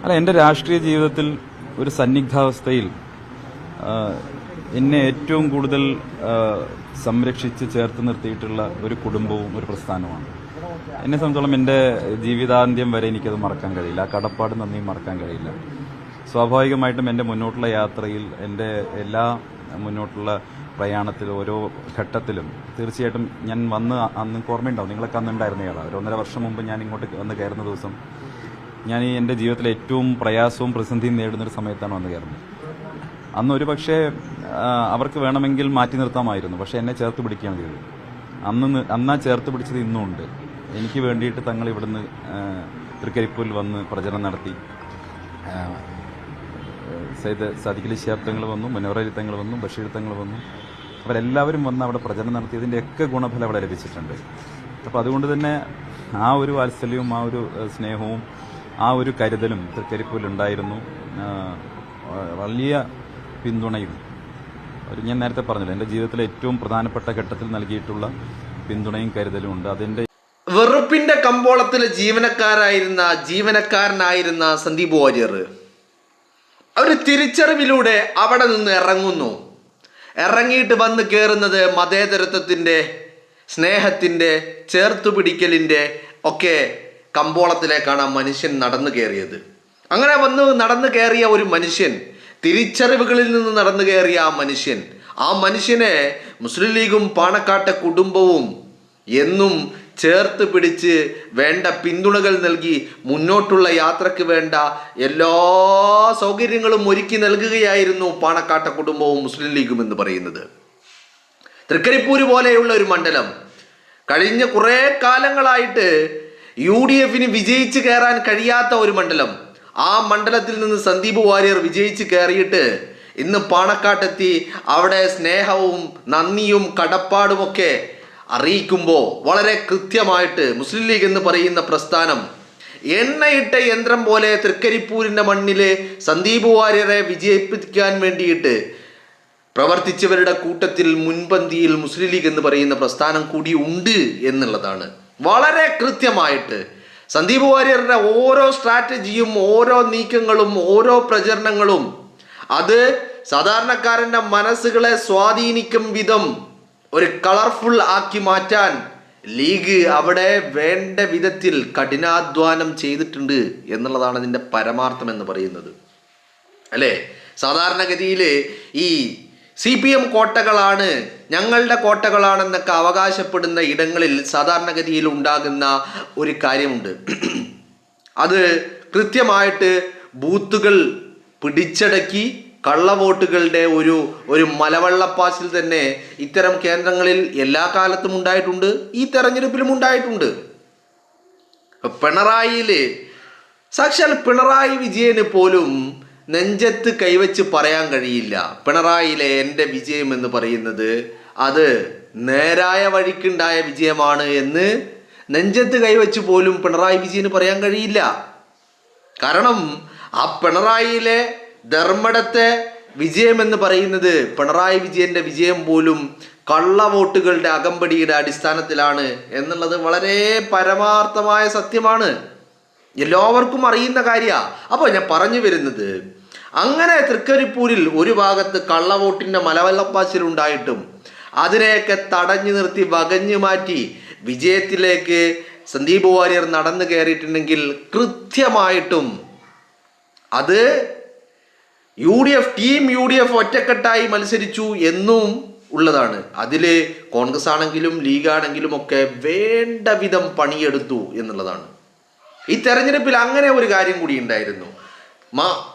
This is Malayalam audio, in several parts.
അല്ല, എൻ്റെ രാഷ്ട്രീയ ജീവിതത്തിൽ ഒരു സന്നിഗ്ധാവസ്ഥയിൽ എന്നെ ഏറ്റവും കൂടുതൽ സംരക്ഷിച്ച് ചേർത്ത് നിർത്തിയിട്ടുള്ള ഒരു കുടുംബവും ഒരു പ്രസ്ഥാനവുമാണ്. എന്നെ സംബന്ധിച്ചോളം എൻ്റെ ജീവിതാന്ത്യം വരെ എനിക്കത് മറക്കാൻ കഴിയില്ല. ആ കടപ്പാട് നന്ദിയും മറക്കാൻ കഴിയില്ല. സ്വാഭാവികമായിട്ടും എൻ്റെ മുന്നോട്ടുള്ള യാത്രയിൽ, എൻ്റെ എല്ലാ മുന്നോട്ടുള്ള പ്രയാണത്തിൽ, ഓരോ ഘട്ടത്തിലും തീർച്ചയായിട്ടും ഞാൻ വന്ന്, അന്ന് ഓർമ്മയുണ്ടാവും, നിങ്ങളൊക്കെ അന്നുണ്ടായിരുന്നയാളാണ്. ഒരു 1.5 വർഷം മുമ്പ് ഞാൻ ഇങ്ങോട്ട് വന്ന് കയറുന്ന ദിവസം, ഞാൻ എൻ്റെ ജീവിതത്തിലെ ഏറ്റവും പ്രയാസവും പ്രതിസന്ധിയും നേടുന്നൊരു സമയത്താണ് വന്ന് കയറുന്നത്. അന്ന് ഒരു പക്ഷേ അവർക്ക് വേണമെങ്കിൽ മാറ്റി നിർത്താമായിരുന്നു, പക്ഷേ എന്നെ ചേർത്ത് പിടിക്കുകയാണ് ചെയ്തത്. അന്നാ ചേർത്ത് പിടിച്ചത് ഇന്നും ഉണ്ട്. എനിക്ക് വേണ്ടിയിട്ട് തങ്ങൾ ഇവിടുന്ന് തൃക്കരിപ്പൂരിൽ വന്ന് പ്രചരണം നടത്തി. സയ്യിദ് സാദിഖലി ശിഹാബ് തങ്ങൾ വന്നു, മുനവർ അലി തങ്ങൾ വന്നു, ബഷീർ തങ്ങൾ വന്നു. അവരെല്ലാവരും വന്ന് അവിടെ പ്രചരണം നടത്തിയതിൻ്റെയൊക്കെ ഗുണഫലം അവിടെ ലഭിച്ചിട്ടുണ്ട്. അപ്പോൾ അതുകൊണ്ട് തന്നെ ആ ഒരു വാത്സല്യവും ആ ഒരു സ്നേഹവും ആ ഒരു കരുതലും തൃക്കരിപ്പൂരിലുണ്ടായിരുന്നു. വലിയ പിന്തുണയും ഞാൻ നേരത്തെ പറഞ്ഞില്ല, എൻ്റെ ജീവിതത്തിലെ ഏറ്റവും പ്രധാനപ്പെട്ട ഘട്ടത്തിൽ നൽകിയിട്ടുള്ള പിന്തുണയും കരുതലും ഉണ്ട്. അതിൻ്റെ വെറുപ്പിന്റെ കമ്പോളത്തിലെ ജീവനക്കാരനായിരുന്ന സന്ദീപ് വാര്യർ ഒരു തിരിച്ചറിവിലൂടെ അവിടെ നിന്ന് ഇറങ്ങിയിട്ട് വന്ന് കയറുന്നത് മതേതരത്വത്തിൻ്റെ, സ്നേഹത്തിൻ്റെ, ചേർത്തുപിടിക്കലിൻ്റെ ഒക്കെ കമ്പോളത്തിലേക്കാണ് ആ മനുഷ്യൻ നടന്നു കയറിയത്. അങ്ങനെ നടന്നു കയറിയ ഒരു മനുഷ്യൻ, തിരിച്ചറിവുകളിൽ നിന്ന് നടന്നു കയറിയ ആ മനുഷ്യനെ മുസ്ലിം ലീഗും പാണക്കാട്ടെ കുടുംബവും എന്നും ചേർത്ത് പിടിച്ച് വേണ്ട പിന്തുണകൾ നൽകി മുന്നോട്ടുള്ള യാത്രയ്ക്ക് വേണ്ട എല്ലാ സൗകര്യങ്ങളും ഒരുക്കി നൽകുകയായിരുന്നു പാണക്കാട്ടെ കുടുംബവും മുസ്ലിം ലീഗും എന്ന് പറയുന്നത്. തൃക്കരിപ്പൂര് പോലെയുള്ള ഒരു മണ്ഡലം കഴിഞ്ഞ കുറേ കാലങ്ങളായിട്ട് UDF വിജയിച്ച് കയറാൻ കഴിയാത്ത ഒരു മണ്ഡലം, ആ മണ്ഡലത്തിൽ നിന്ന് സന്ദീപ് വാര്യർ വിജയിച്ച് കയറിയിട്ട് ഇന്ന് പാണക്കാട്ടെത്തി അവിടെ സ്നേഹവും നന്ദിയും കടപ്പാടുമൊക്കെ അറിയിക്കുമ്പോൾ വളരെ കൃത്യമായിട്ട് മുസ്ലിം ലീഗ് എന്ന് പറയുന്ന പ്രസ്ഥാനം എണ്ണയിട്ട യന്ത്രം പോലെ തൃക്കരിപ്പൂരിൻ്റെ മണ്ണിൽ സന്ദീപ് വാര്യരെ വിജയിപ്പിക്കാൻ വേണ്ടിയിട്ട് പ്രവർത്തിച്ചവരുടെ കൂട്ടത്തിൽ മുൻപന്തിയിൽ മുസ്ലിം ലീഗ് എന്ന് പറയുന്ന പ്രസ്ഥാനം കൂടി ഉണ്ട് എന്നുള്ളതാണ്. വളരെ കൃത്യമായിട്ട് സന്ദീപ് വാര്യരുടെ ഓരോ സ്ട്രാറ്റജിയും, ഓരോ നീക്കങ്ങളും, ഓരോ പ്രചരണങ്ങളും അത് സാധാരണക്കാരൻ്റെ മനസ്സുകളെ സ്വാധീനിക്കും വിധം ഒരു കളർഫുൾ ആക്കി മാറ്റാൻ ലീഗ് അവിടെ വേണ്ട വിധത്തിൽ കഠിനാധ്വാനം ചെയ്തിട്ടുണ്ട് എന്നുള്ളതാണ് അതിൻ്റെ പരമാർത്ഥം എന്ന് പറയുന്നത്, അല്ലേ? സാധാരണഗതിയിൽ ഈ CPM കോട്ടകളാണ്, ഞങ്ങളുടെ കോട്ടകളാണെന്നൊക്കെ അവകാശപ്പെടുന്ന ഇടങ്ങളിൽ സാധാരണഗതിയിൽ ഉണ്ടാകുന്ന ഒരു കാര്യമുണ്ട്. അത് കൃത്യമായിട്ട് ബൂത്തുകൾ പിടിച്ചടക്കി കള്ളവോട്ടുകളുടെ ഒരു മലവെള്ളപ്പാച്ചിൽ തന്നെ ഇത്തരം കേന്ദ്രങ്ങളിൽ എല്ലാ കാലത്തും ഉണ്ടായിട്ടുണ്ട്, ഈ തെരഞ്ഞെടുപ്പിലും ഉണ്ടായിട്ടുണ്ട്. സാക്ഷാൽ പിണറായി വിജയന് പോലും നെഞ്ചത്ത് കൈവച്ച് പറയാൻ കഴിയില്ല പിണറായിയിലെ എൻ്റെ വിജയം എന്ന് പറയുന്നത് അത് നേരായ വഴിക്കുണ്ടായ വിജയമാണ് എന്ന് നെഞ്ചത്ത് കൈവച്ച് പോലും പിണറായി വിജയന് പറയാൻ കഴിയില്ല. കാരണം ആ പിണറായിയിലെ ധർമ്മടത്തെ വിജയം എന്ന് പറയുന്നത്, പിണറായി വിജയന്റെ വിജയം പോലും കള്ളവോട്ടുകളുടെ അകമ്പടിയുടെ അടിസ്ഥാനത്തിലാണ് എന്നുള്ളത് വളരെ പരമാർത്ഥമായ സത്യമാണ്, എല്ലാവർക്കും അറിയുന്ന കാര്യമാണ്. അപ്പോൾ ഞാൻ പറഞ്ഞു വരുന്നത്, അങ്ങനെ തൃക്കരിപ്പൂരിൽ ഒരു ഭാഗത്ത് കള്ളവോട്ടിൻ്റെ മലവെള്ളപ്പാച്ചിലുണ്ടായിട്ടും അതിനെയൊക്കെ തടഞ്ഞു നിർത്തി വകഞ്ഞു മാറ്റി വിജയത്തിലേക്ക് സന്ദീപ് വാര്യർ നടന്നു കയറിയിട്ടുണ്ടെങ്കിൽ കൃത്യമായിട്ടും അത് ടീം UDF ഒറ്റക്കെട്ടായി മത്സരിച്ചു എന്നും ഉള്ളതാണ്. അതിൽ കോൺഗ്രസ് ആണെങ്കിലും ലീഗാണെങ്കിലും ഒക്കെ വേണ്ട വിധം പണിയെടുത്തു എന്നുള്ളതാണ്. ഈ തെരഞ്ഞെടുപ്പിൽ അങ്ങനെ ഒരു കാര്യം കൂടി ഉണ്ടായിരുന്നു.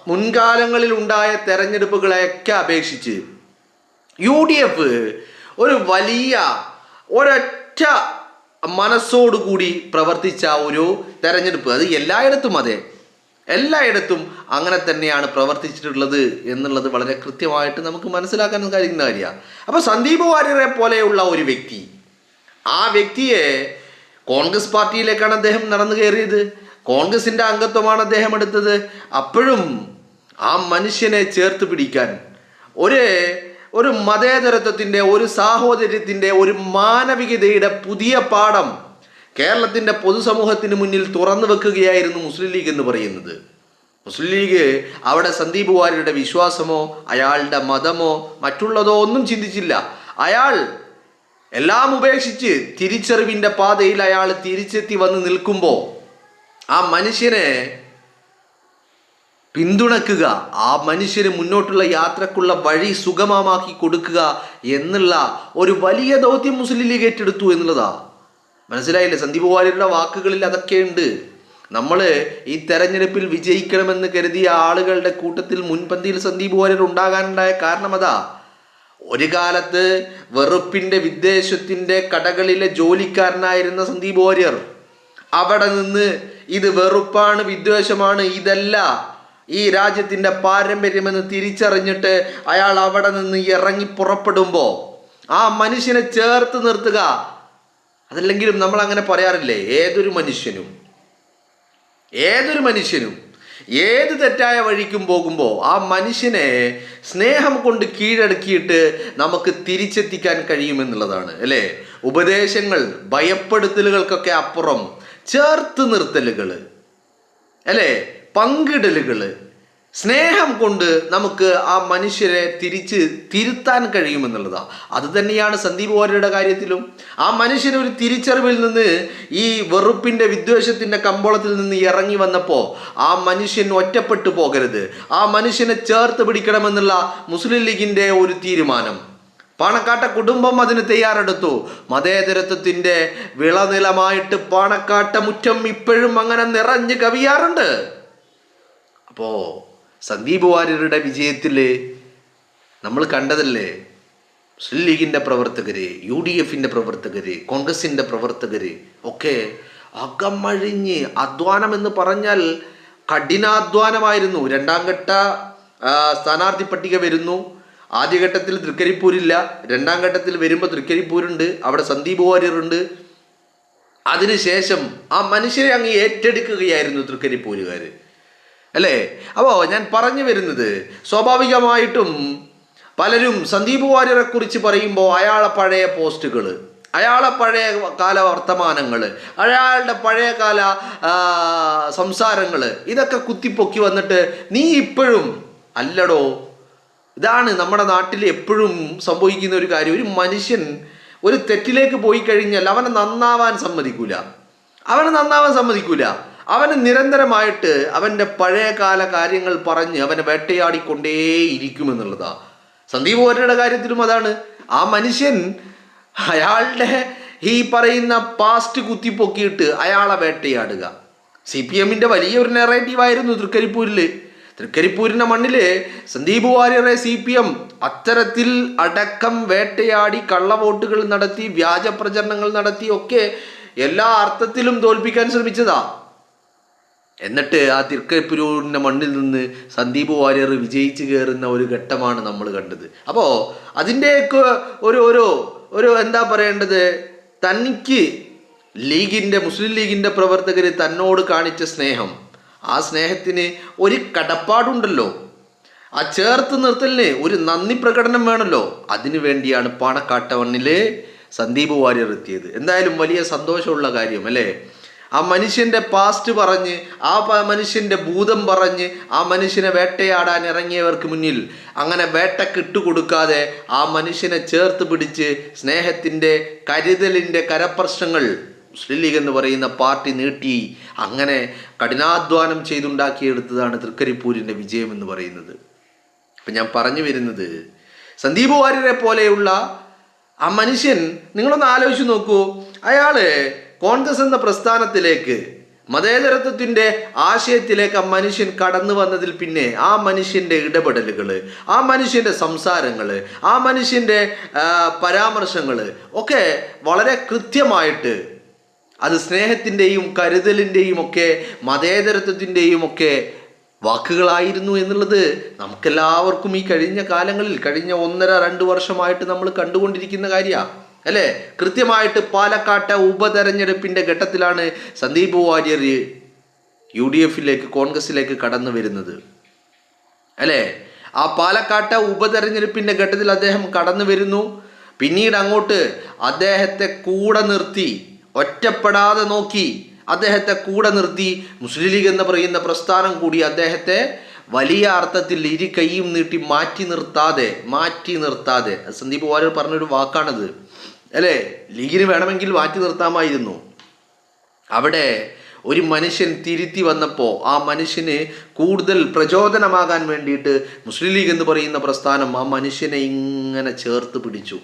മുൻകാലങ്ങളിൽ ഉണ്ടായ തെരഞ്ഞെടുപ്പുകളെയൊക്കെ അപേക്ഷിച്ച് UDF ഒരു വലിയ ഒരൊറ്റ മനസ്സോടുകൂടി പ്രവർത്തിച്ച ഒരു തെരഞ്ഞെടുപ്പ്. അത് എല്ലായിടത്തും അങ്ങനെ തന്നെയാണ് പ്രവർത്തിച്ചിട്ടുള്ളത് എന്നുള്ളത് വളരെ കൃത്യമായിട്ട് നമുക്ക് മനസ്സിലാക്കാൻ കഴിയുന്ന കാര്യമാണ്. അപ്പോൾ സന്ദീപ് വാര്യരെ പോലെയുള്ള ഒരു വ്യക്തി, ആ വ്യക്തിയെ കോൺഗ്രസ് പാർട്ടിയിലേക്കാണ് അദ്ദേഹം നടന്നു കയറിയത്, കോൺഗ്രസിൻ്റെ അംഗത്വമാണ് അദ്ദേഹം എടുത്തത്. അപ്പോഴും ആ മനുഷ്യനെ ചേർത്ത് പിടിക്കാൻ ഒരു മതേതരത്വത്തിൻ്റെ, ഒരു സാഹോദര്യത്തിൻ്റെ, ഒരു മാനവികതയുടെ പുതിയ പാഠം കേരളത്തിൻ്റെ പൊതുസമൂഹത്തിന് മുന്നിൽ തുറന്നു വെക്കുകയായിരുന്നു മുസ്ലിം ലീഗ് എന്ന് പറയുന്നത്. മുസ്ലിം ലീഗ് അവിടെ സന്ദീപ് വാര്യരുടെ വിശ്വാസമോ അയാളുടെ മതമോ മറ്റുള്ളതോ ഒന്നും ചിന്തിച്ചില്ല. അയാൾ എല്ലാം ഉപേക്ഷിച്ച് തിരിച്ചറിവിൻ്റെ പാതയിൽ അയാൾ തിരിച്ചെത്തി വന്ന് നിൽക്കുമ്പോൾ ആ മനുഷ്യനെ പിന്തുണക്കുക, ആ മനുഷ്യന് മുന്നോട്ടുള്ള യാത്രക്കുള്ള വഴി സുഗമമാക്കി കൊടുക്കുക എന്നുള്ള ഒരു വലിയ ദൗത്യം മുസ്ലിം ലീഗ് ഏറ്റെടുത്തു എന്നുള്ളതാ. മനസ്സിലായില്ലേ? സന്ദീപ് വാര്യരുടെ വാക്കുകളിൽ അതൊക്കെയുണ്ട്. നമ്മൾ ഈ തെരഞ്ഞെടുപ്പിൽ വിജയിക്കണമെന്ന് കരുതിയ ആളുകളുടെ കൂട്ടത്തിൽ മുൻപന്തിയിൽ സന്ദീപ് വാര്യർ ഉണ്ടാകാനുണ്ടായ കാരണം അതാ. ഒരു കാലത്ത് വെറുപ്പിൻ്റെ വിദ്വേഷത്തിൻ്റെ കടകളിലെ ജോലിക്കാരനായിരുന്ന സന്ദീപ് വാര്യർ അവിടെ നിന്ന് ഇത് വെറുപ്പാണ്, വിദ്വേഷമാണ്, ഇതല്ല ഈ രാജ്യത്തിൻ്റെ പാരമ്പര്യമെന്ന് തിരിച്ചറിഞ്ഞിട്ട് അയാൾ അവിടെ നിന്ന് ഇറങ്ങി പുറപ്പെടുമ്പോൾ ആ മനുഷ്യനെ ചേർത്ത് നിർത്തുക. അതല്ലെങ്കിലും നമ്മൾ അങ്ങനെ പറയാറില്ലേ, ഏതൊരു മനുഷ്യനും ഏത് തെറ്റായ വഴിക്കും പോകുമ്പോൾ ആ മനുഷ്യനെ സ്നേഹം കൊണ്ട് കീഴടക്കിയിട്ട് നമുക്ക് തിരിച്ചെത്തിക്കാൻ കഴിയുമെന്നുള്ളതാണ് അല്ലേ. ഉപദേശങ്ങൾ, ഭയപ്പെടുത്തലുകൾക്കൊക്കെ അപ്പുറം ചേർത്ത് നിർത്തലുകൾ അല്ലേ, പങ്കിടലുകൾ, സ്നേഹം കൊണ്ട് നമുക്ക് ആ മനുഷ്യരെ തിരുത്താൻ കഴിയുമെന്നുള്ളതാണ്. അത് തന്നെയാണ് സന്ദീപ് വാര്യരുടെ കാര്യത്തിലും. ആ മനുഷ്യന് ഒരു തിരിച്ചറിവിൽ നിന്ന് ഈ വെറുപ്പിൻ്റെ വിദ്വേഷത്തിൻ്റെ കമ്പോളത്തിൽ നിന്ന് ഇറങ്ങി വന്നപ്പോൾ ആ മനുഷ്യൻ ഒറ്റപ്പെട്ടു പോകരുത്, ആ മനുഷ്യനെ ചേർത്ത് പിടിക്കണമെന്നുള്ള മുസ്ലിം ലീഗിൻ്റെ ഒരു തീരുമാനം. പാണക്കാട്ട കുടുംബം അതിന് തയ്യാറെടുത്തു. മതേതരത്വത്തിൻ്റെ വിളനിലമായിട്ട് പാണക്കാട്ട മുറ്റം ഇപ്പോഴും അങ്ങനെ നിറഞ്ഞ് കവിയാറുണ്ട്. അപ്പോൾ സന്ദീപ് വാര്യരുടെ വിജയത്തിൽ നമ്മൾ കണ്ടതല്ലേ, മുസ്ലിം ലീഗിൻ്റെ പ്രവർത്തകർ, UDFൻ്റെ പ്രവർത്തകർ, കോൺഗ്രസിൻ്റെ പ്രവർത്തകർ ഒക്കെ അകമഴിഞ്ഞ് അധ്വാനം എന്ന് പറഞ്ഞാൽ കഠിനാധ്വാനമായിരുന്നു. രണ്ടാം ഘട്ട സ്ഥാനാർത്ഥി പട്ടിക വരുന്നു. ആദ്യഘട്ടത്തിൽ തൃക്കരിപ്പൂരില്ല, രണ്ടാം ഘട്ടത്തിൽ വരുമ്പോൾ തൃക്കരിപ്പൂരുണ്ട്, അവിടെ സന്ദീപ് വാര്യറുണ്ട്. അതിനുശേഷം ആ മനുഷ്യരെ അങ്ങ് ഏറ്റെടുക്കുകയായിരുന്നു തൃക്കരിപ്പൂരുകാർ അല്ലേ. അപ്പോൾ ഞാൻ പറഞ്ഞു വരുന്നത്, സ്വാഭാവികമായിട്ടും പലരും സന്ദീപ് വാര്യരെ കുറിച്ച് പറയുമ്പോൾ അയാളെ പഴയ പോസ്റ്റുകൾ, അയാളെ പഴയ കാല വർത്തമാനങ്ങൾ, അയാളുടെ പഴയ കാല സംസാരങ്ങൾ, ഇതൊക്കെ കുത്തിപ്പൊക്കി വന്നിട്ട് നീ ഇപ്പോഴും അല്ലടോ. ഇതാണ് നമ്മുടെ നാട്ടിൽ എപ്പോഴും സംഭവിക്കുന്ന ഒരു കാര്യം. ഒരു മനുഷ്യൻ ഒരു തെറ്റിലേക്ക് പോയി കഴിഞ്ഞാൽ അവനെ നന്നാവാൻ സമ്മതിക്കൂല. അവന് നിരന്തരമായിട്ട് അവൻ്റെ പഴയകാല കാര്യങ്ങൾ പറഞ്ഞ് അവനെ വേട്ടയാടിക്കൊണ്ടേയിരിക്കുമെന്നുള്ളതാണ്. സന്ദീപ് വാര്യരുടെ കാര്യത്തിലും അതാണ്. ആ മനുഷ്യൻ അയാളുടെ ഈ പറയുന്ന പാസ്റ്റ് കുത്തിപ്പൊക്കിയിട്ട് അയാളെ വേട്ടയാടുക. CPMൻ്റെ വലിയൊരു നെറേറ്റീവായിരുന്നു തൃക്കരിപ്പൂരിൻ്റെ മണ്ണിൽ സന്ദീപ് വാര്യരെ CPM അത്തരത്തിൽ അടക്കം വേട്ടയാടി കള്ളവോട്ടുകൾ നടത്തി, വ്യാജ പ്രചരണങ്ങൾ നടത്തി ഒക്കെ എല്ലാ അർത്ഥത്തിലും തോൽപ്പിക്കാൻ ശ്രമിച്ചതാ. എന്നിട്ട് ആ തൃക്കരിപ്പൂരിൻ്റെ മണ്ണിൽ നിന്ന് സന്ദീപ് വാര്യർ വിജയിച്ച് കയറുന്ന ഒരു ഘട്ടമാണ് നമ്മൾ കണ്ടത്. അപ്പോൾ അതിൻ്റെയൊക്കെ ഒരു എന്താ പറയേണ്ടത്, തനിക്ക് മുസ്ലിം ലീഗിൻ്റെ പ്രവർത്തകർ തന്നോട് കാണിച്ച സ്നേഹം, ആ സ്നേഹത്തിന് ഒരു കടപ്പാടുണ്ടല്ലോ, ആ ചേർത്ത് നിർത്തലിന് ഒരു നന്ദി പ്രകടനം വേണമല്ലോ. അതിനു വേണ്ടിയാണ് പാണക്കാട്ട മണ്ണിലെ സന്ദീപ് വാര്യർ എത്തിയത്. എന്തായാലും വലിയ സന്തോഷമുള്ള കാര്യം അല്ലേ. ആ മനുഷ്യൻ്റെ പാസ്റ്റ് പറഞ്ഞ്, ആ മനുഷ്യൻ്റെ ഭൂതം പറഞ്ഞ്, ആ മനുഷ്യനെ വേട്ടയാടാൻ ഇറങ്ങിയവർക്ക് മുന്നിൽ അങ്ങനെ വേട്ടക്കിട്ടുകൊടുക്കാതെ ആ മനുഷ്യനെ ചേർത്ത് പിടിച്ച് സ്നേഹത്തിൻ്റെ കരുതലിൻ്റെ കരപ്രശ്നങ്ങൾ മുസ്ലിം ലീഗ് എന്ന് പറയുന്ന പാർട്ടി നീട്ടി അങ്ങനെ കഠിനാധ്വാനം ചെയ്തുണ്ടാക്കിയെടുത്തതാണ് തൃക്കരിപ്പൂരിൻ്റെ വിജയം എന്ന് പറയുന്നത്. അപ്പം ഞാൻ പറഞ്ഞു വരുന്നത്, സന്ദീപ് വാര്യരെ പോലെയുള്ള ആ മനുഷ്യൻ, നിങ്ങളൊന്ന് ആലോചിച്ച് നോക്കൂ. അയാൾ കോൺഗ്രസ് എന്ന പ്രസ്ഥാനത്തിലേക്ക്, മതേതരത്വത്തിൻ്റെ ആശയത്തിലേക്ക് ആ മനുഷ്യൻ കടന്നു വന്നതിൽ പിന്നെ ആ മനുഷ്യൻ്റെ ഇടപെടലുകൾ, ആ മനുഷ്യൻ്റെ സംസാരങ്ങൾ, ആ മനുഷ്യൻ്റെ പരാമർശങ്ങൾ ഒക്കെ വളരെ കൃത്യമായിട്ട് അത് സ്നേഹത്തിൻ്റെയും കരുതലിൻ്റെയും ഒക്കെ മതേതരത്വത്തിൻ്റെയും ഒക്കെ വാക്കുകളായിരുന്നു എന്നുള്ളത് നമുക്കെല്ലാവർക്കും ഈ കഴിഞ്ഞ കാലങ്ങളിൽ, കഴിഞ്ഞ 1.5-2 വർഷമായിട്ട് നമ്മൾ കണ്ടുകൊണ്ടിരിക്കുന്ന കാര്യമാണ് അല്ലേ. കൃത്യമായിട്ട് പാലക്കാട്ടെ ഉപതെരഞ്ഞെടുപ്പിൻ്റെ ഘട്ടത്തിലാണ് സന്ദീപ് വാര്യർ UDFിലേക്ക്, കോൺഗ്രസിലേക്ക് കടന്നു വരുന്നത് അല്ലേ. ആ പാലക്കാട്ടെ ഉപതെരഞ്ഞെടുപ്പിൻ്റെ ഘട്ടത്തിൽ അദ്ദേഹം കടന്നു വരുന്നു. പിന്നീട് അങ്ങോട്ട് അദ്ദേഹത്തെ കൂടെ നിർത്തി ഒറ്റപ്പെടാതെ നോക്കി, അദ്ദേഹത്തെ കൂടെ നിർത്തി. മുസ്ലിം ലീഗ് എന്ന് പറയുന്ന പ്രസ്ഥാനം കൂടി അദ്ദേഹത്തെ വലിയ അർത്ഥത്തിൽ ഇരു കൈയും നീട്ടി മാറ്റി നിർത്താതെ സന്ദീപ് വാര്യർ പറഞ്ഞൊരു വാക്കാണത് അല്ലേ. ലീഗിന് വേണമെങ്കിൽ മാറ്റി നിർത്താമായിരുന്നു. അവിടെ ഒരു മനുഷ്യൻ തിരുത്തി വന്നപ്പോൾ ആ മനുഷ്യന് കൂടുതൽ പ്രചോദനമാകാൻ വേണ്ടിയിട്ട് മുസ്ലിം ലീഗ് എന്ന് പറയുന്ന പ്രസ്ഥാനം ആ മനുഷ്യനെ ഇങ്ങനെ ചേർത്ത് പിടിച്ചു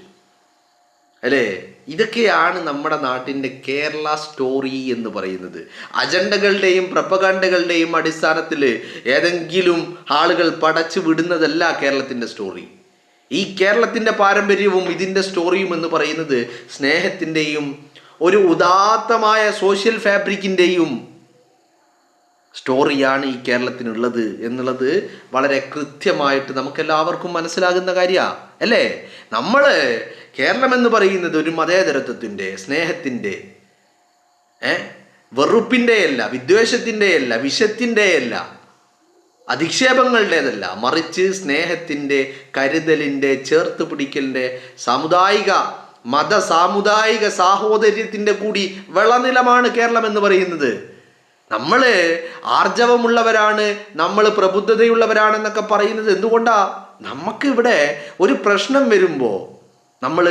അല്ലേ. ഇതൊക്കെയാണ് നമ്മുടെ നാട്ടിൻ്റെ കേരള സ്റ്റോറി എന്ന് പറയുന്നത്. അജണ്ടകളുടെയും പ്രപ്പഗാണ്ടകളുടെയും അടിസ്ഥാനത്തിൽ ഏതെങ്കിലും ആളുകൾ പടച്ചു വിടുന്നതല്ല കേരളത്തിൻ്റെ സ്റ്റോറി. ഈ കേരളത്തിൻ്റെ പാരമ്പര്യവും ഇതിൻ്റെ സ്റ്റോറിയും എന്ന് പറയുന്നത് സ്നേഹത്തിൻ്റെയും ഒരു ഉദാത്തമായ സോഷ്യൽ ഫാബ്രിക്കിൻ്റെയും സ്റ്റോറിയാണ് ഈ കേരളത്തിനുള്ളത് എന്നുള്ളത് വളരെ കൃത്യമായിട്ട് നമുക്കെല്ലാവർക്കും മനസ്സിലാകുന്ന കാര്യമാണ് അല്ലേ. നമ്മൾ കേരളം എന്ന് പറയുന്നത് ഒരു മതേതരത്വത്തിൻ്റെ, സ്നേഹത്തിൻ്റെ, വെറുപ്പിൻ്റെയല്ല, വിദ്വേഷത്തിൻ്റെയല്ല, വിഷത്തിൻ്റെയല്ല, അധിക്ഷേപങ്ങളുടേതല്ല, മറിച്ച് സ്നേഹത്തിൻ്റെ, കരുതലിൻ്റെ, ചേർത്ത് പിടിക്കലിൻ്റെ, സാമുദായിക സാഹോദര്യത്തിൻ്റെ കൂടി വിളനിലമാണ് കേരളം എന്ന് പറയുന്നത്. നമ്മൾ ആർജവമുള്ളവരാണ്, നമ്മൾ പ്രബുദ്ധതയുള്ളവരാണെന്നൊക്കെ പറയുന്നത് എന്തുകൊണ്ടാ? നമുക്കിവിടെ ഒരു പ്രശ്നം വരുമ്പോൾ നമ്മൾ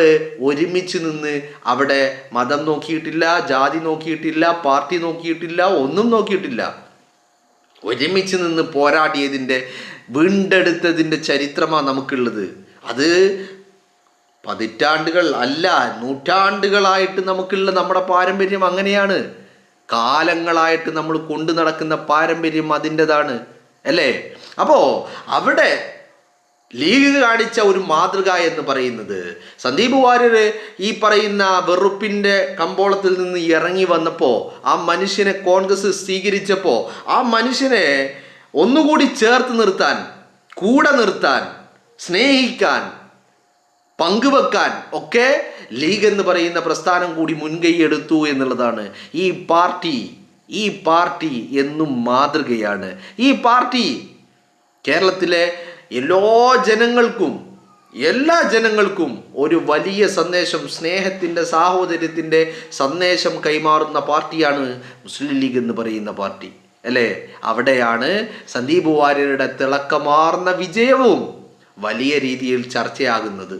ഒരുമിച്ച് നിന്ന് അവിടെ മതം നോക്കിയിട്ടില്ല, ജാതി നോക്കിയിട്ടില്ല, പാർട്ടി നോക്കിയിട്ടില്ല, ഒന്നും നോക്കിയിട്ടില്ല. ഒരുമിച്ച് നിന്ന് പോരാടിയതിൻ്റെ, വീണ്ടെടുത്തതിൻ്റെ ചരിത്രമാണ് നമുക്കുള്ളത്. അത് പതിറ്റാണ്ടുകൾ അല്ല, നൂറ്റാണ്ടുകളായിട്ട് നമുക്കുള്ള നമ്മുടെ പാരമ്പര്യം അങ്ങനെയാണ്. കാലങ്ങളായിട്ട് നമ്മൾ കൊണ്ടു നടക്കുന്ന പാരമ്പര്യം അതിൻ്റെതാണ് അല്ലേ. അപ്പോൾ അവിടെ ലീഗ് കാണിച്ച ഒരു മാതൃക എന്ന് പറയുന്നത് സന്ദീപ് വാര്യർ ഈ പറയുന്ന വെറുപ്പിൻ്റെ കമ്പോളത്തിൽ നിന്ന് ഇറങ്ങി വന്നപ്പോൾ, ആ മനുഷ്യനെ കോൺഗ്രസ് സ്വീകരിച്ചപ്പോൾ, ആ മനുഷ്യനെ ഒന്നുകൂടി ചേർത്ത് നിർത്താൻ, കൂടെ നിർത്താൻ, സ്നേഹിക്കാൻ, പങ്കുവെക്കാൻ ഒക്കെ ലീഗ് എന്ന് പറയുന്ന പ്രസ്ഥാനം കൂടി മുൻകൈ എടുത്തു എന്നുള്ളതാണ്. ഈ പാർട്ടി എന്നും മാതൃകയാണ്. ഈ പാർട്ടി കേരളത്തിലെ എല്ലാ ജനങ്ങൾക്കും ഒരു വലിയ സന്ദേശം, സ്നേഹത്തിൻ്റെ, സാഹോദര്യത്തിൻ്റെ സന്ദേശം കൈമാറുന്ന പാർട്ടിയാണ് മുസ്ലിം ലീഗ് എന്ന് പറയുന്ന പാർട്ടി അല്ലേ. അവിടെയാണ് സന്ദീപ് വാര്യരുടെ തിളക്കമാർന്ന വിജയവും വലിയ രീതിയിൽ ചർച്ചയാകുന്നത്.